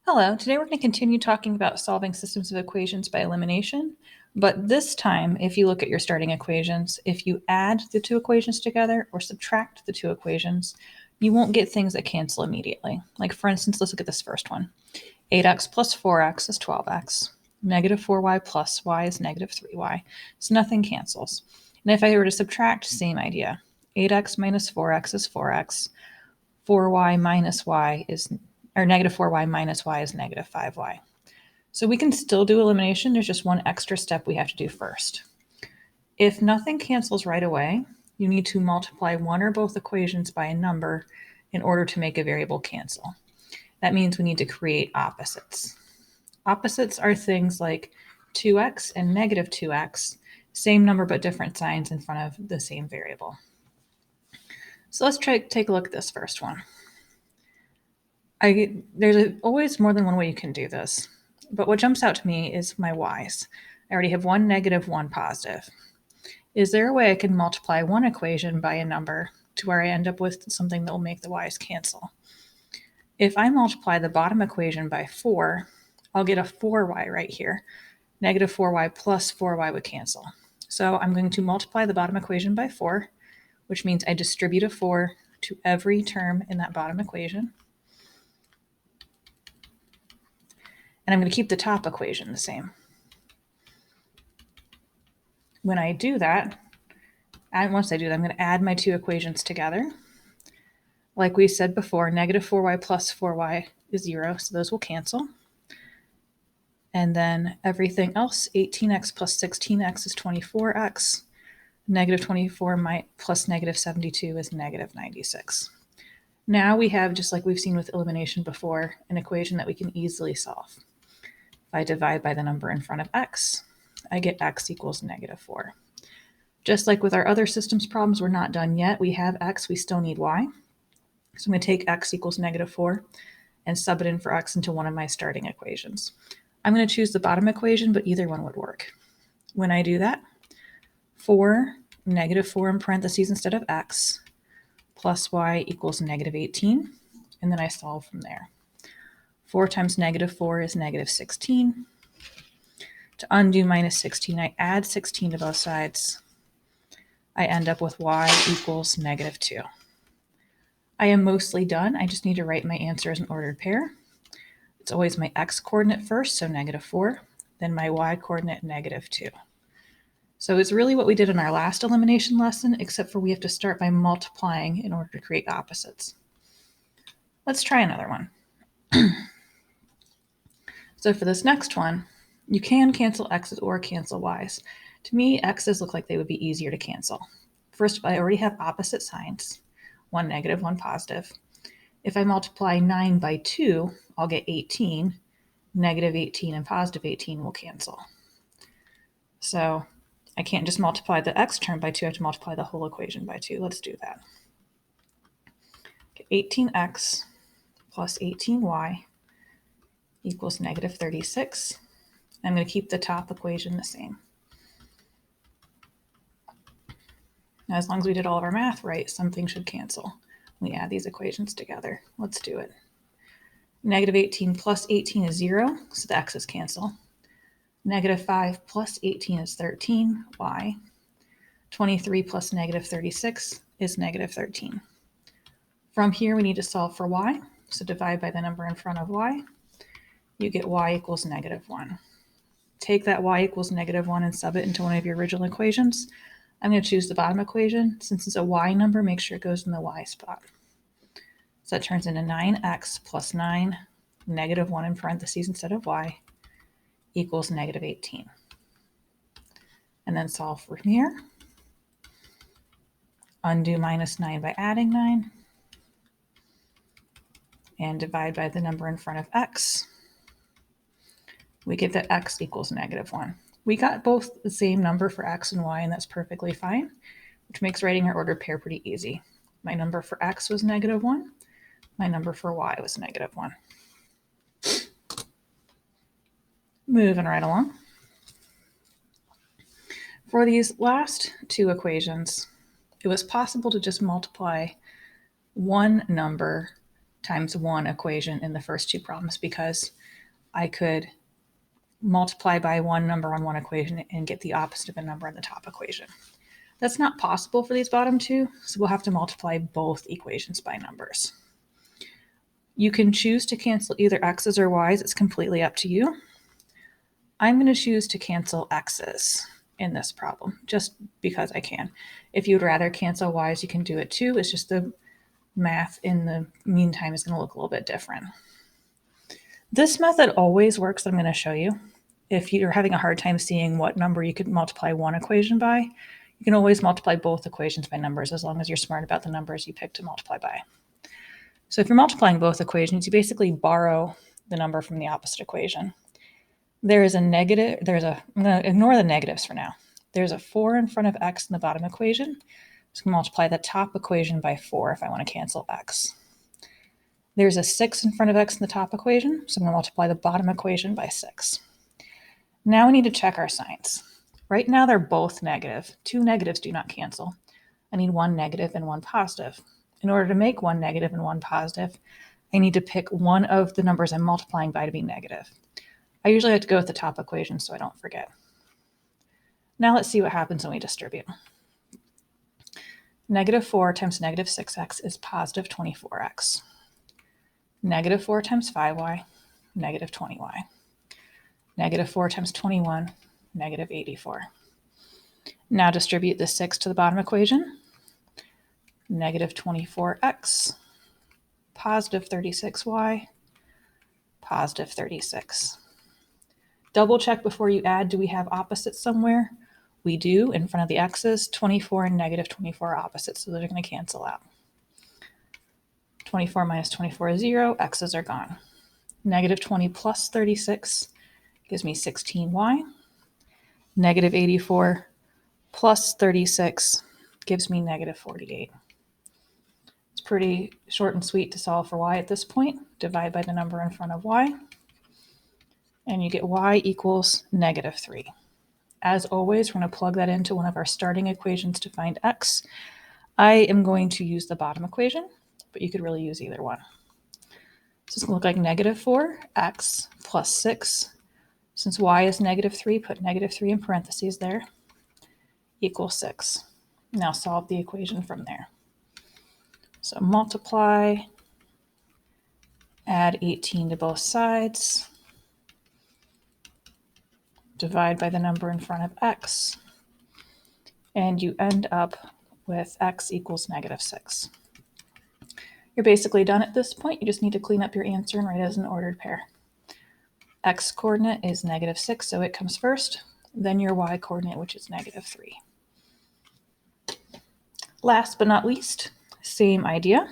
Hello, today we're going to continue talking about solving systems of equations by elimination. But this time, if you look at your starting equations, if you add the two equations together or subtract the two equations, you won't get things that cancel immediately. Like for instance, let's look at this first one. 8x plus 4x is 12x. Negative 4y plus y is negative 3y. So nothing cancels. And if I were to subtract, same idea. 8x minus 4x is 4x. 4y minus y is, or negative 4y minus y is negative 5y. So we can still do elimination. There's just one extra step we have to do first. If nothing cancels right away, you need to multiply one or both equations by a number in order to make a variable cancel. That means we need to create opposites. Opposites are things like 2x and negative 2x, same number but different signs in front of the same variable. So let's take a look at this first one. There's always more than one way you can do this, but what jumps out to me is my y's. I already have one negative, one positive. Is there a way I can multiply one equation by a number to where I end up with something that will make the y's cancel? If I multiply the bottom equation by 4, I'll get a 4y right here. Negative 4y plus 4y would cancel. So I'm going to multiply the bottom equation by 4, which means I distribute a 4 to every term in that bottom equation. And I'm going to keep the top equation the same. When I do that, and once I do that, I'm going to add my two equations together. Like we said before, negative 4y plus 4y is 0, so those will cancel. And then everything else, 18x plus 16x is 24x. Negative 24 plus negative 72 is negative 96. Now we have, just like we've seen with elimination before, an equation that we can easily solve. If I divide by the number in front of x, I get x equals negative 4. Just like with our other systems problems, we're not done yet. We have x, we still need y. So I'm going to take x equals negative 4 and sub it in for x into one of my starting equations. I'm going to choose the bottom equation, but either one would work. When I do that, 4, negative 4 in parentheses instead of x, plus y equals negative 18, and then I solve from there. 4 times negative 4 is negative 16. To undo minus 16, I add 16 to both sides. I end up with y equals negative 2. I am mostly done. I just need to write my answer as an ordered pair. It's always my x coordinate first, so negative 4, then my y coordinate, negative 2. So it's really what we did in our last elimination lesson, except for we have to start by multiplying in order to create opposites. Let's try another one. So for this next one, you can cancel x's or cancel y's. To me, x's look like they would be easier to cancel. First, I already have opposite signs, one negative, one positive. If I multiply 9 by 2, I'll get 18. Negative 18 and positive 18 will cancel. So I can't just multiply the x term by 2, I have to multiply the whole equation by 2. Let's do that. Get 18x plus 18y equals negative 36. I'm going to keep the top equation the same. Now, as long as we did all of our math right, something should cancel. We add these equations together. Let's do it. Negative 18 plus 18 is 0, so the x's cancel. Negative 5 plus 18 is 13, y. 23 plus negative 36 is negative 13. From here, we need to solve for y, so divide by the number in front of y. You get y equals negative 1. Take that y equals negative 1 and sub it into one of your original equations. I'm going to choose the bottom equation. Since it's a y number, make sure it goes in the y spot. So that turns into 9x plus 9, negative 1 in parentheses instead of y, equals negative 18. And then solve from here. Undo minus 9 by adding 9. And divide by the number in front of x. We get that x equals negative 1. We got both the same number for x and y, and that's perfectly fine, which makes writing our ordered pair pretty easy. My number for x was negative 1. My number for y was negative 1. Moving right along. For these last two equations, it was possible to just multiply one number times 1 equation in the first two problems because I could multiply by one number on one equation and get the opposite of a number in the top equation. That's not possible for these bottom two, so we'll have to multiply both equations by numbers. You can choose to cancel either x's or y's. It's completely up to you. I'm going to choose to cancel x's in this problem, just because I can. If you'd rather cancel y's, you can do it too. It's just the math in the meantime is going to look a little bit different. This method always works that I'm going to show you. If you're having a hard time seeing what number you could multiply one equation by, you can always multiply both equations by numbers as long as you're smart about the numbers you pick to multiply by. So if you're multiplying both equations, you basically borrow the number from the opposite equation. There is a negative, I'm going to ignore the negatives for now. There's a 4 in front of x in the bottom equation. So I'm going to multiply the top equation by 4 if I want to cancel x. There's a 6 in front of x in the top equation, so I'm going to multiply the bottom equation by 6. Now we need to check our signs. Right now they're both negative. Two negatives do not cancel. I need one negative and one positive. In order to make one negative and one positive, I need to pick one of the numbers I'm multiplying by to be negative. I usually like to go with the top equation so I don't forget. Now let's see what happens when we distribute. Negative 4 times negative 6x is positive 24x. Negative 4 times 5y, negative 20y. Negative 4 times 21, negative 84. Now distribute the 6 to the bottom equation. Negative 24x, positive 36y, positive 36. Double check before you add, do we have opposites somewhere? We do, in front of the x's. 24 and negative 24 are opposites, so they're going to cancel out. 24 minus 24 is 0, x's are gone. Negative 20 plus 36 gives me 16y. Negative 84 plus 36 gives me negative 48. It's pretty short and sweet to solve for y at this point. Divide by the number in front of y, and you get y equals negative 3. As always, we're going to plug that into one of our starting equations to find x. I am going to use the bottom equation, but you could really use either one. So it's going to look like negative 4x plus 6. Since y is negative 3, put negative 3 in parentheses there, equals 6. Now solve the equation from there. So multiply, add 18 to both sides, divide by the number in front of x, and you end up with x equals negative 6. You're basically done at this point. You just need to clean up your answer and write it as an ordered pair. X coordinate is negative 6, so it comes first, then your y coordinate, which is negative 3. Last but not least, same idea.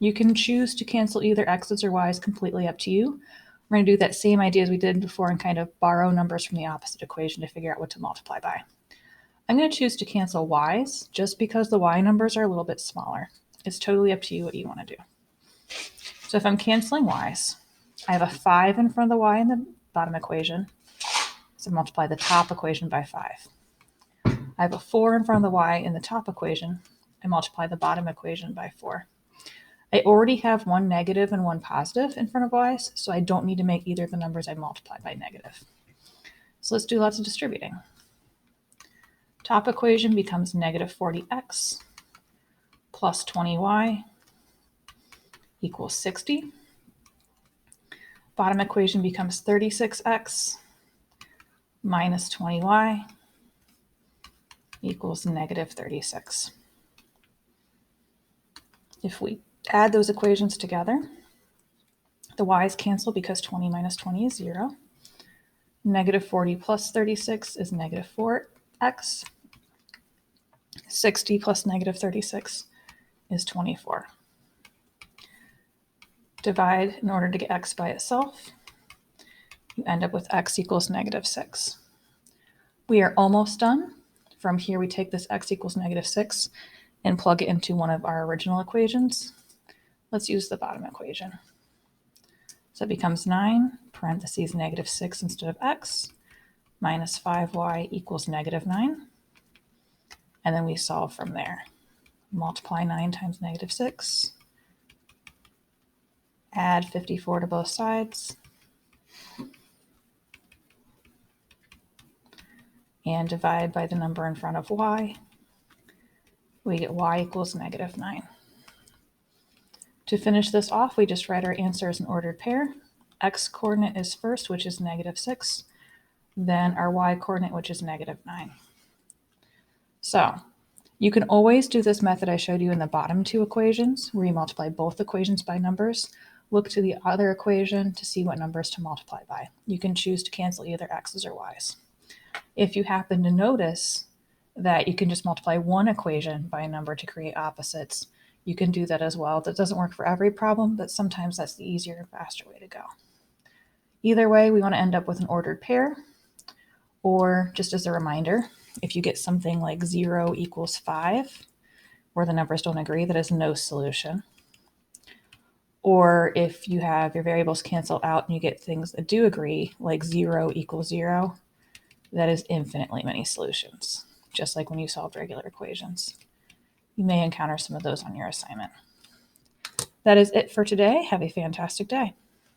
You can choose to cancel either x's or y's, completely up to you. We're going to do that same idea as we did before and kind of borrow numbers from the opposite equation to figure out what to multiply by. I'm going to choose to cancel y's just because the y numbers are a little bit smaller. It's totally up to you what you want to do. So if I'm canceling y's, I have a 5 in front of the y in the bottom equation, so multiply the top equation by 5. I have a 4 in front of the y in the top equation, I multiply the bottom equation by 4. I already have one negative and one positive in front of y's, so I don't need to make either of the numbers I multiply by negative. So let's do lots of distributing. Top equation becomes negative 40x plus 20y equals 60. Bottom equation becomes 36x minus 20y equals negative 36. If we add those equations together, the y's cancel because 20 minus 20 is 0. Negative 40 plus 36 is negative 4x. 60 plus negative 36 is 24. Divide in order to get x by itself. You end up with x equals negative 6. We are almost done. From here, we take this x equals negative 6 and plug it into one of our original equations. Let's use the bottom equation. So it becomes 9, parentheses negative 6 instead of x, minus 5y equals negative 9. And then we solve from there. Multiply 9 times negative 6. Add 54 to both sides. And divide by the number in front of y. We get y equals -9. To finish this off, we just write our answer as an ordered pair. X coordinate is first, which is -6. Then our y coordinate, which is -9. So you can always do this method I showed you in the bottom two equations, where you multiply both equations by numbers. Look to the other equation to see what numbers to multiply by. You can choose to cancel either x's or y's. If you happen to notice that you can just multiply one equation by a number to create opposites, you can do that as well. That doesn't work for every problem, but sometimes that's the easier and faster way to go. Either way, we want to end up with an ordered pair, or just as a reminder, if you get something like 0 equals 5, where the numbers don't agree, that is no solution. Or if you have your variables cancel out and you get things that do agree, like 0 equals 0, that is infinitely many solutions, just like when you solve regular equations. You may encounter some of those on your assignment. That is it for today. Have a fantastic day.